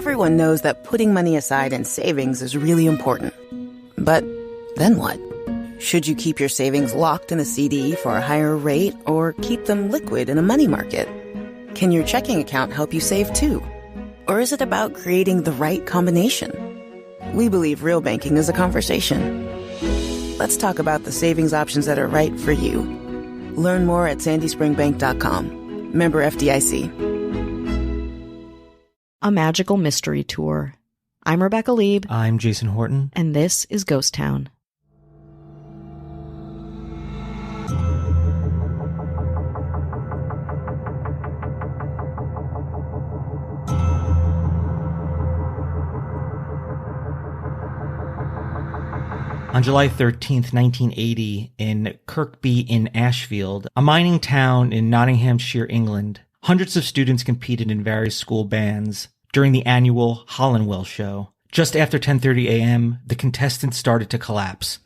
Everyone knows that putting money aside in savings is really important. But then what? Should you keep your savings locked in a CD for a higher rate or keep them liquid in a money market? Can your checking account help you save too? Or is it about creating the right combination? We believe real banking is a conversation. Let's talk about the savings options that are right for you. Learn more at sandyspringbank.com. Member FDIC. A magical mystery tour. I'm Rebecca Lieb. I'm Jason Horton. And this is Ghost Town. On July 13th, 1980, in Kirkby in Ashfield, a mining town in Nottinghamshire, England, hundreds of students competed in various school bands during the annual Hollinwell show. Just after 10:30 a.m., the contestants started to collapse.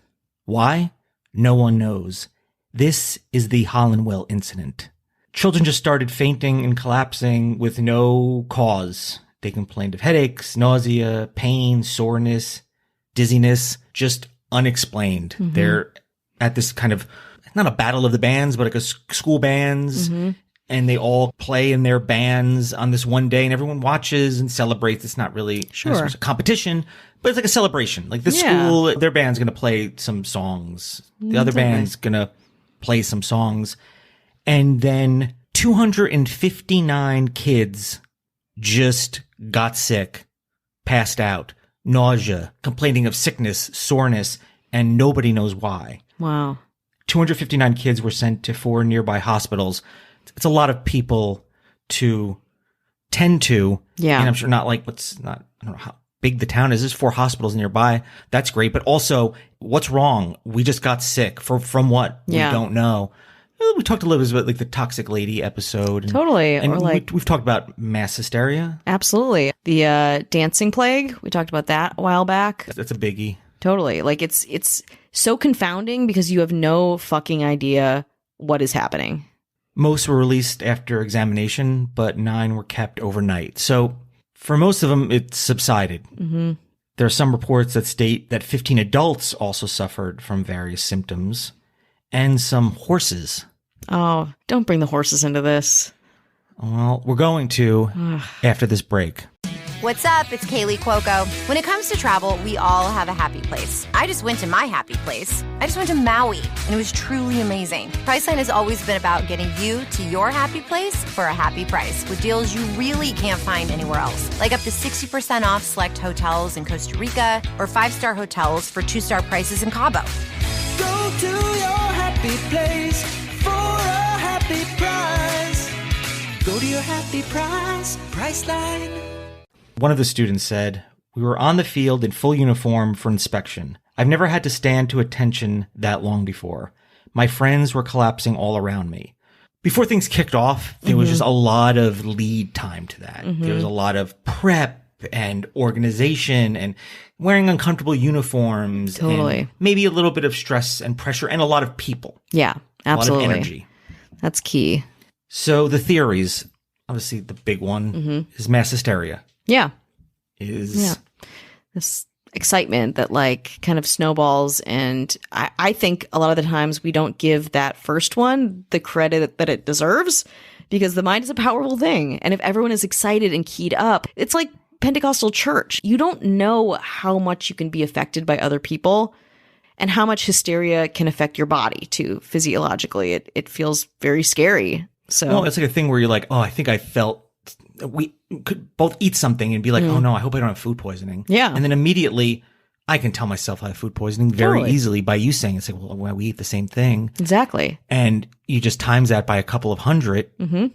Why? No one knows. This is the Hollinwell incident. Children just started fainting and collapsing with no cause. They complained of headaches, nausea, pain, soreness, dizziness, just unexplained. Mm-hmm. They're at this kind of, not a battle of the bands, but like a school bands. Mm-hmm. And they all play in their bands on this one day and everyone watches and celebrates. It's not really a competition, but it's like a celebration. Like the school, their band's going to play some songs. The other band's going to play some songs. And then 259 kids just got sick, passed out, nausea, complaining of sickness, soreness, and nobody knows why. Wow. 259 kids were sent to 4 nearby hospitals. It's a lot of people to tend to. Yeah. And I'm sure not like I don't know how big the town is. There's 4 hospitals nearby. That's great. But also, what's wrong? We just got sick. From what? Yeah. We don't know. We talked a little bit about like the Toxic Lady episode. Totally. And or like we've talked about mass hysteria. Absolutely. The dancing plague. We talked about that a while back. That's a biggie. Totally. Like it's so confounding because you have no fucking idea what is happening. Most were released after examination, but 9 were kept overnight. So for most of them, it subsided. Mm-hmm. There are some reports that state that 15 adults also suffered from various symptoms, and some horses. Oh, don't bring the horses into this. Well, we're going to after this break. What's up? It's Kaylee Cuoco. When it comes to travel, we all have a happy place. I just went to my happy place. I just went to Maui, and it was truly amazing. Priceline has always been about getting you to your happy place for a happy price with deals you really can't find anywhere else. Like up to 60% off select hotels in Costa Rica or 5-star hotels for 2-star prices in Cabo. Go to your happy place for a happy price. Go to your happy price, Priceline. One of the students said, "We were on the field in full uniform for inspection. I've never had to stand to attention that long before. My friends were collapsing all around me." Before things kicked off, there was just a lot of lead time to that. Mm-hmm. There was a lot of prep and organization and wearing uncomfortable uniforms. Totally. And maybe a little bit of stress and pressure and a lot of people. Yeah, absolutely. A lot of energy. That's key. So the theories, obviously the big one is mass hysteria. Yeah. Is this excitement that like kind of snowballs. And I think a lot of the times we don't give that first one the credit that it deserves because the mind is a powerful thing. And if everyone is excited and keyed up, it's like Pentecostal church. You don't know how much you can be affected by other people and how much hysteria can affect your body too. Physiologically, it feels very scary. So well, it's like a thing where you're like, oh, I think I felt we could both eat something and be like, oh no, I hope I don't have food poisoning. Yeah. And then immediately I can tell myself I have food poisoning very easily by you saying it's like, well, we eat the same thing. Exactly. And you just times that by a couple of hundred. Mm-hmm.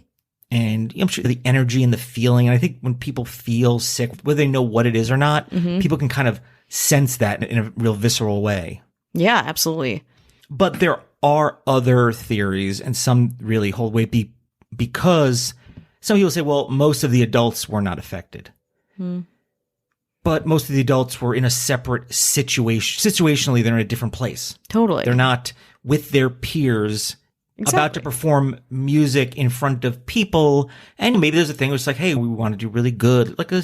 And I'm sure the energy and the feeling. And I think when people feel sick, whether they know what it is or not, people can kind of sense that in a real visceral way. Yeah, absolutely. But there are other theories, and some really hold weight because some people say, well, most of the adults were not affected. But most of the adults were in a separate situation. Situationally, they're in a different place. Totally. They're not with their peers about to perform music in front of people. And maybe there's a thing where it's like, hey, we want to do really good, like a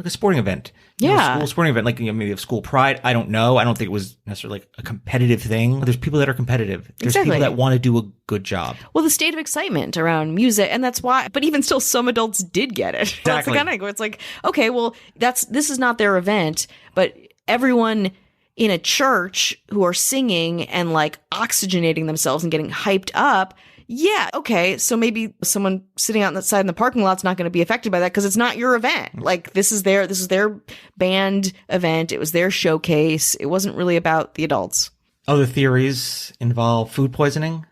sporting event. Yeah. A school sporting event, like maybe a school pride. I don't know. I don't think it was necessarily like a competitive thing. There's people that are competitive. There's people that want to do a good job. Well, the state of excitement around music, and that's why, but even still, some adults did get it. Exactly. That's the kind of thing where it's like, okay, well, this is not their event, but everyone in a church who are singing and like oxygenating themselves and getting hyped up. Yeah. Okay. So maybe someone sitting out on the side in the parking lot's not going to be affected by that because it's not your event. Like this is their band event. It was their showcase. It wasn't really about the adults. Other theories involve food poisoning,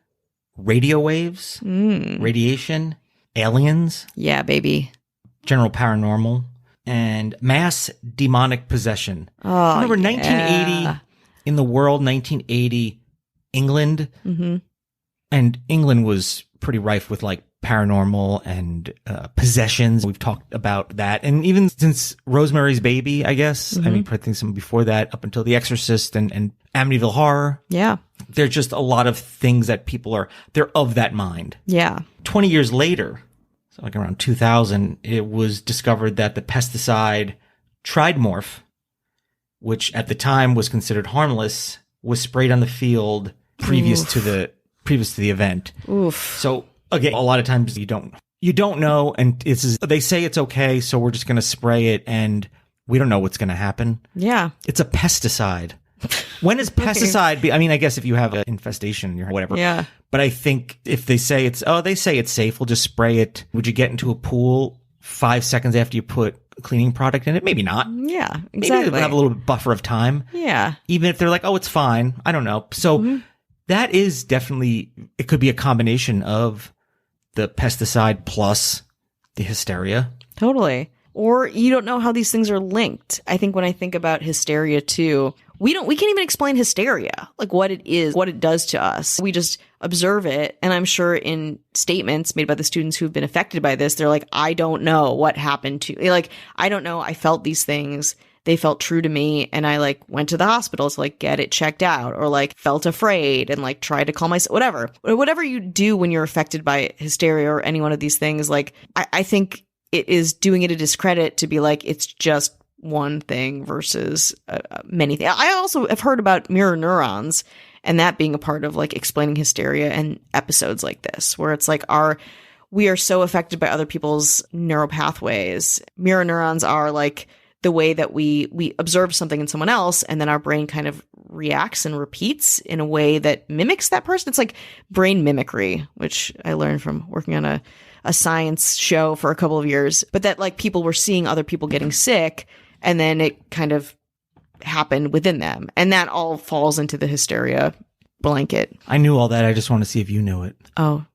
radio waves, radiation, aliens. Yeah, baby. General paranormal. And mass demonic possession. Oh, remember 1980 in the world, 1980 England, and England was pretty rife with like paranormal and possessions. We've talked about that, and even since Rosemary's Baby, I guess. I mean, I think some before that, up until The Exorcist and Amityville Horror. Yeah, there's just a lot of things that they're of that mind. Yeah. 20 years later. So like around 2000, it was discovered that the pesticide Tridemorph, which at the time was considered harmless, was sprayed on the field previous to the event. Oof. So again, a lot of times you don't know, and they say it's okay, so we're just going to spray it, and we don't know what's going to happen. Yeah. It's a pesticide. When is pesticide? I mean, I guess if you have an infestation or whatever. Yeah. But I think if they say it's safe, we'll just spray it. Would you get into a pool 5 seconds after you put a cleaning product in it? Maybe not. Yeah, exactly. Maybe they'll have a little buffer of time. Yeah. Even if they're like, oh, it's fine. I don't know. So that is definitely, it could be a combination of the pesticide plus the hysteria. Totally. Or you don't know how these things are linked. I think when I think about hysteria too, we can't even explain hysteria, like what it is, what it does to us. We just observe it. And I'm sure in statements made by the students who've been affected by this, they're like, I don't know what happened to, like, I don't know. I felt these things. They felt true to me. And I like went to the hospital to like get it checked out, or like felt afraid and like tried to calm myself, whatever you do when you're affected by hysteria or any one of these things. Like, I think it is doing it a discredit to be like, it's just one thing versus many things. I also have heard about mirror neurons and that being a part of like explaining hysteria and episodes like this, where it's like we are so affected by other people's neural pathways. Mirror neurons are like the way that we observe something in someone else, and then our brain kind of reacts and repeats in a way that mimics that person. It's like brain mimicry, which I learned from working on a science show for a couple of years, but that like people were seeing other people getting sick, and then it kind of happened within them. And that all falls into the hysteria blanket. I knew all that. I just want to see if you knew it. Oh,